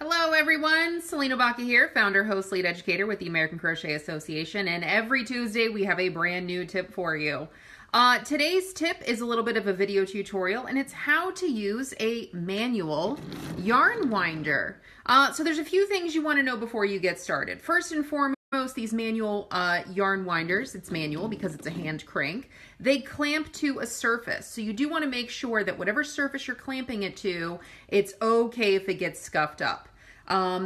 Hello everyone, Salena Baca here, founder, host, lead educator with the American Crochet Association, and every Tuesday we have a brand new tip for you. Today's tip is a little bit of a video tutorial, and it's how to use a manual yarn winder. So there's a few things you want to know before you get started. First and foremost, these manual yarn winders, it's manual because it's a hand crank, they clamp to a surface. So you do want to make sure that whatever surface you're clamping it to, it's okay if it gets scuffed up.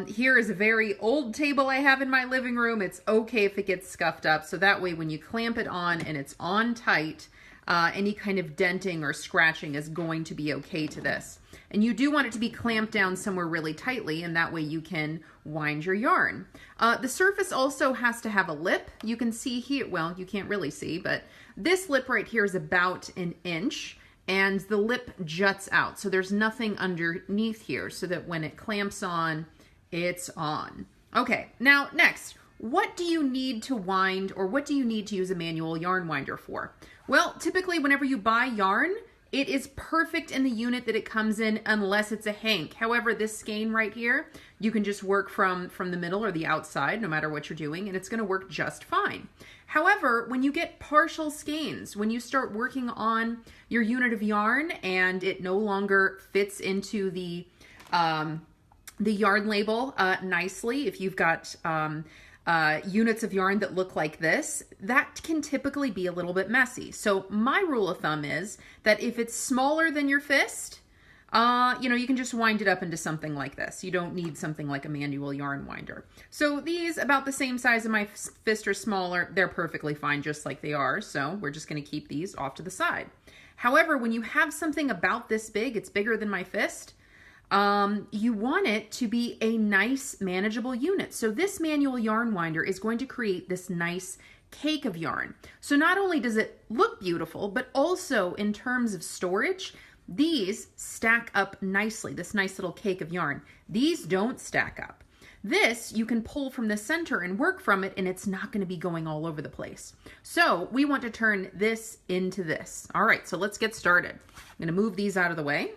Here is a very old table I have in my living room. It's okay if it gets scuffed up. So that way when you clamp it on and it's on tight, any kind of denting or scratching is going to be okay to this. And you do want it to be clamped down somewhere really tightly, and that way you can wind your yarn. The surface also has to have a lip. You can see here, well, you can't really see, but this lip right here is about an inch. And the lip juts out, so there's nothing underneath here, so that when it clamps on, it's on. Okay, now next, what do you need to wind, or what do you need to use a manual yarn winder for? Well, typically whenever you buy yarn, it is perfect in the unit that it comes in unless it's a hank. However, this skein right here, you can just work from the middle or the outside, no matter what you're doing, and it's gonna work just fine. However, when you get partial skeins, when you start working on your unit of yarn and it no longer fits into the yarn label nicely, if you've got units of yarn that look like this, that can typically be a little bit messy. So my rule of thumb is that if it's smaller than your fist, you can just wind it up into something like this. You don't need something like a manual yarn winder. So these, about the same size of my fist or smaller, they're perfectly fine just like they are. So we're just going to keep these off to the side. However, when you have something about this big, it's bigger than my fist, you want it to be a nice, manageable unit. So this manual yarn winder is going to create this nice cake of yarn. So not only does it look beautiful, but also in terms of storage, these stack up nicely, this nice little cake of yarn. These don't stack up. This you can pull from the center and work from it, and it's not going to be going all over the place. So we want to turn this into this. All right, so let's get started. I'm going to move these out of the way.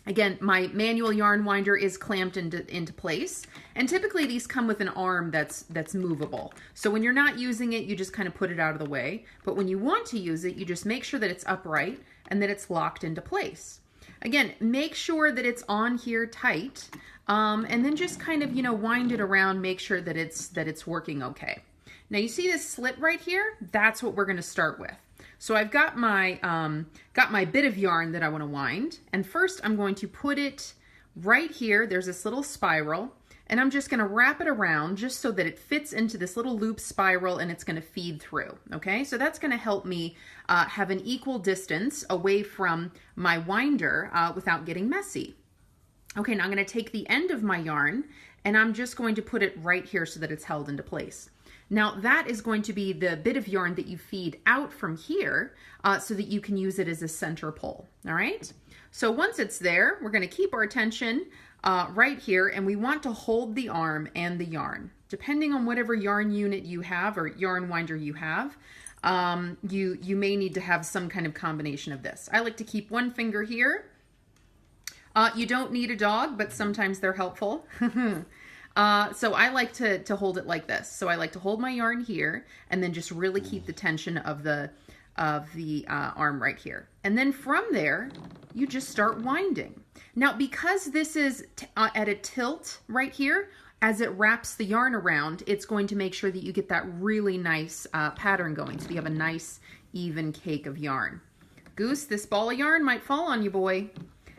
Again, my manual yarn winder is clamped into place, and typically these come with an arm that's movable. So when you're not using it, you just kind of put it out of the way. But when you want to use it, you just make sure that it's upright and that it's locked into place. Again, make sure that it's on here tight, and then just kind of, wind it around, make sure that it's working okay. Now you see this slit right here? That's what we're going to start with. So I've got my bit of yarn that I want to wind, and first I'm going to put it right here. There's this little spiral, and I'm just going to wrap it around just so that it fits into this little loop spiral, and it's going to feed through. Okay, so that's going to help me have an equal distance away from my winder without getting messy. Okay, now I'm going to take the end of my yarn, and I'm just going to put it right here so that it's held into place. Now that is going to be the bit of yarn that you feed out from here so that you can use it as a center pole, all right? So once it's there, we're gonna keep our attention right here, and we want to hold the arm and the yarn. Depending on whatever yarn unit you have or yarn winder you have, you may need to have some kind of combination of this. I like to keep one finger here. You don't need a dog, but sometimes they're helpful. So I like to hold it like this. So I like to hold my yarn here and then just really keep the tension of the arm right here. And then from there, you just start winding. Now, because this is at a tilt right here, as it wraps the yarn around, it's going to make sure that you get that really nice pattern going. So you have a nice, even cake of yarn. Goose, this ball of yarn might fall on you, boy.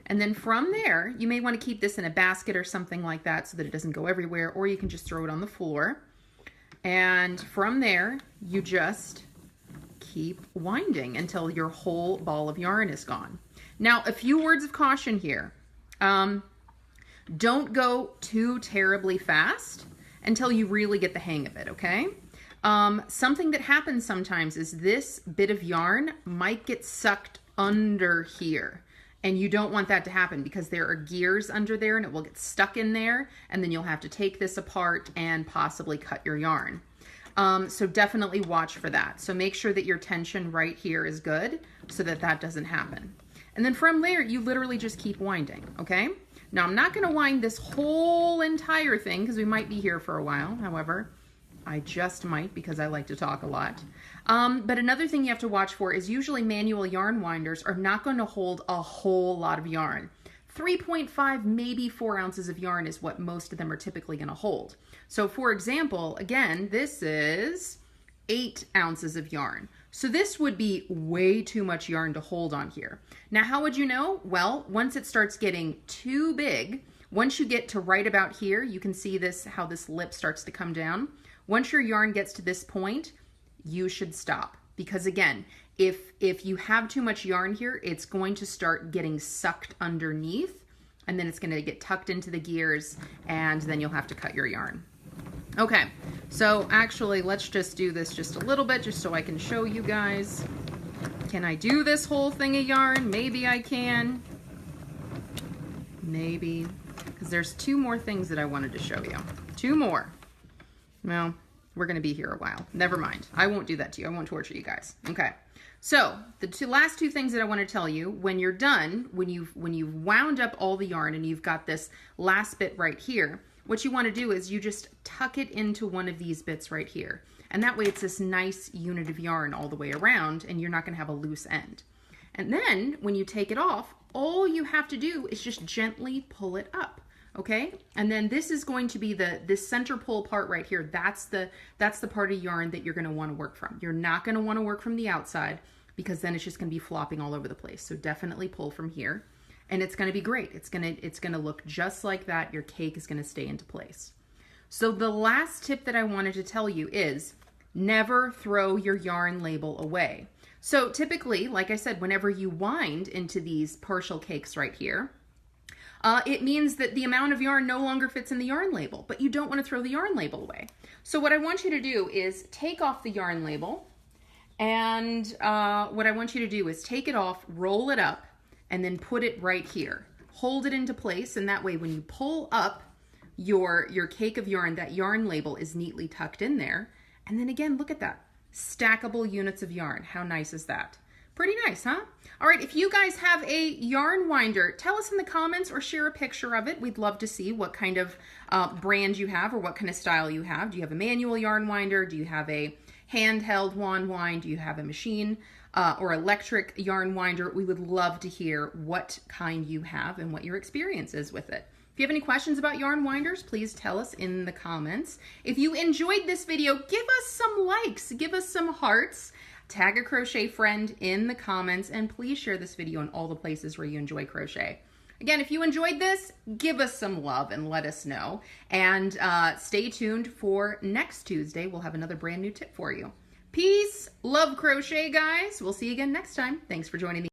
And then from there, you may want to keep this in a basket or something like that so that it doesn't go everywhere, or you can just throw it on the floor. And from there, you just keep winding until your whole ball of yarn is gone. Now, a few words of caution here. Don't go too terribly fast until you really get the hang of it, okay? Something that happens sometimes is this bit of yarn might get sucked under here. And you don't want that to happen because there are gears under there and it will get stuck in there, and then you'll have to take this apart and possibly cut your yarn. So definitely watch for that. So make sure that your tension right here is good so that that doesn't happen. And then from there, you literally just keep winding, okay? Now I'm not gonna wind this whole entire thing because we might be here for a while. However, I just might because I like to talk a lot. But another thing you have to watch for is usually manual yarn winders are not going to hold a whole lot of yarn. 3.5, maybe 4 ounces of yarn is what most of them are typically going to hold. So for example, again, this is 8 ounces of yarn. So this would be way too much yarn to hold on here. Now, how would you know? Well, once it starts getting too big, once you get to right about here, you can see this, how this lip starts to come down. Once your yarn gets to this point, you should stop. Because again, if you have too much yarn here, it's going to start getting sucked underneath, and then it's going to get tucked into the gears, and then you'll have to cut your yarn. Okay, so actually let's just do this just a little bit, just so I can show you guys. Can I do this whole thing of yarn? Maybe I can. Maybe. Because there's 2 more things that I wanted to show you. 2 more. Well, we're going to be here a while. Never mind. I won't do that to you. I won't torture you guys. Okay. So the last 2 things that I want to tell you, when you're done, when you've wound up all the yarn and you've got this last bit right here, what you want to do is you just tuck it into one of these bits right here. And that way it's this nice unit of yarn all the way around, and you're not going to have a loose end. And then when you take it off, all you have to do is just gently pull it up. Okay, and then this is going to be this center pull part right here. That's the part of yarn that you're going to want to work from. You're not going to want to work from the outside because then it's just going to be flopping all over the place. So definitely pull from here, and it's going to be great. It's going to look just like that. Your cake is going to stay into place. So the last tip that I wanted to tell you is never throw your yarn label away. So typically, like I said, whenever you wind into these partial cakes right here, it means that the amount of yarn no longer fits in the yarn label, but you don't want to throw the yarn label away. So what I want you to do is take off the yarn label, and what I want you to do is take it off, roll it up, and then put it right here. Hold it into place, and that way when you pull up your cake of yarn, that yarn label is neatly tucked in there. And then again, look at that. Stackable units of yarn. How nice is that? Pretty nice, huh? All right, if you guys have a yarn winder, tell us in the comments or share a picture of it. We'd love to see what kind of brand you have or what kind of style you have. Do you have a manual yarn winder? Do you have a handheld wand wind? Do you have a machine or electric yarn winder? We would love to hear what kind you have and what your experience is with it. If you have any questions about yarn winders, please tell us in the comments. If you enjoyed this video, give us some likes, give us some hearts. Tag a crochet friend in the comments, and please share this video in all the places where you enjoy crochet. Again, if you enjoyed this, give us some love and let us know. And stay tuned for next Tuesday. We'll have another brand new tip for you. Peace, love crochet, guys. We'll see you again next time. Thanks for joining me.